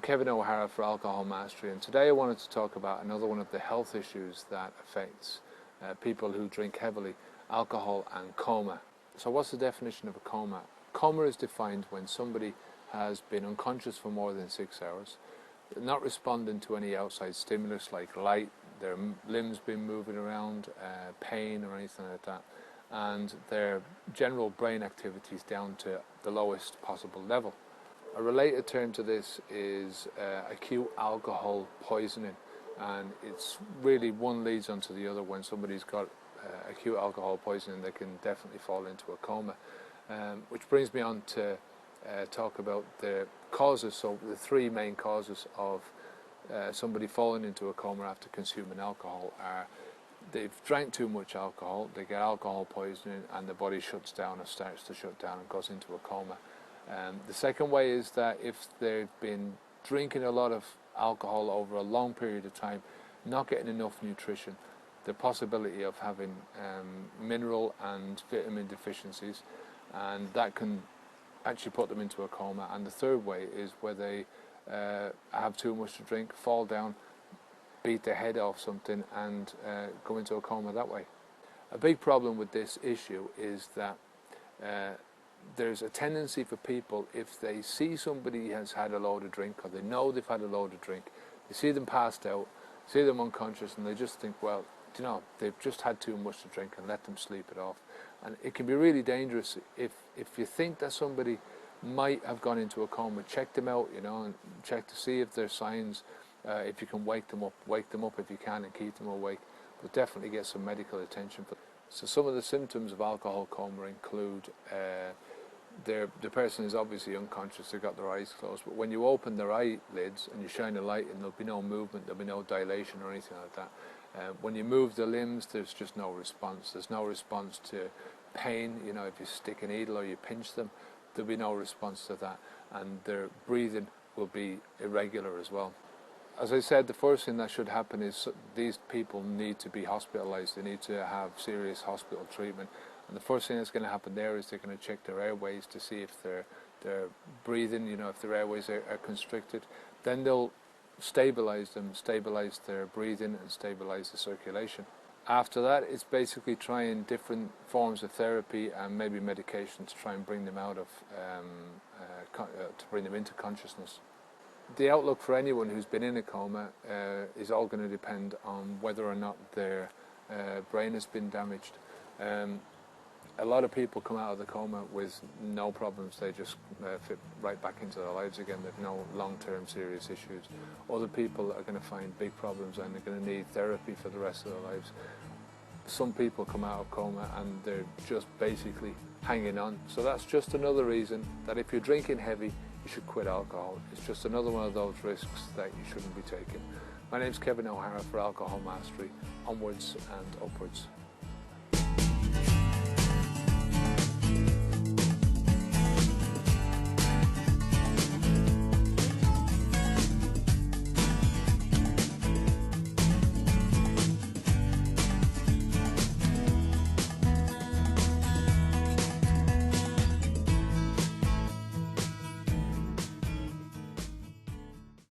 Kevin O'Hara for Alcohol Mastery, and today I wanted to talk about another one of the health issues that affects people who drink heavily, alcohol and coma. So what's the definition of a coma? Coma is defined when somebody has been unconscious for more than 6 hours, not responding to any outside stimulus like light, their limbs been moving around, pain or anything like that, and their general brain activity is down to the lowest possible level. A related term to this is acute alcohol poisoning, and it's really one leads onto the other. When somebody's got acute alcohol poisoning, they can definitely fall into a coma, which brings me on to talk about the causes. So the three main causes of somebody falling into a coma after consuming alcohol are: they've drank too much alcohol, they get alcohol poisoning, and the body shuts down or starts to shut down and goes into a coma. The second way is that if they've been drinking a lot of alcohol over a long period of time, not getting enough nutrition, the possibility of having mineral and vitamin deficiencies, and that can actually put them into a coma. And the third way is where they have too much to drink, fall down, beat their head off something, and go into a coma that way. A big problem with this issue is that there's a tendency for people, if they see somebody has had a load of drink, or they know they've had a load of drink, they see them passed out, see them unconscious, and they just think, well, you know, they've just had too much to drink, and let them sleep it off. And it can be really dangerous. If you think that somebody might have gone into a coma, check them out, you know, and check to see if there's signs. If you can wake them up if you can, and keep them awake, but definitely get some medical attention. So some of the symptoms of alcohol coma include the person is obviously unconscious, they've got their eyes closed, but when you open their eyelids and you shine a light, and there'll be no movement, there'll be no dilation or anything like that. When you move the limbs, there's just no response. There's no response to pain. You know, if you stick a needle or you pinch them, there'll be no response to that, and their breathing will be irregular as well. As I said, the first thing that should happen is these people need to be hospitalized. They need to have serious hospital treatment. And the first thing that's going to happen there is they're going to check their airways to see if they're breathing, you know, if their airways are constricted. Then they'll stabilize them, stabilize their breathing, and stabilize the circulation. After that, it's basically trying different forms of therapy and maybe medication to try and bring them out of, to bring them into consciousness. The outlook for anyone who's been in a coma is all going to depend on whether or not their brain has been damaged. A lot of people come out of the coma with no problems. They just fit right back into their lives again. They've no long-term serious issues. Other people are going to find big problems, and they're going to need therapy for the rest of their lives. Some people come out of coma and they're just basically hanging on. So that's just another reason that if you're drinking heavy, you should quit alcohol. It's just another one of those risks that you shouldn't be taking. My name's Kevin O'Hara for Alcohol Mastery. Onwards and upwards.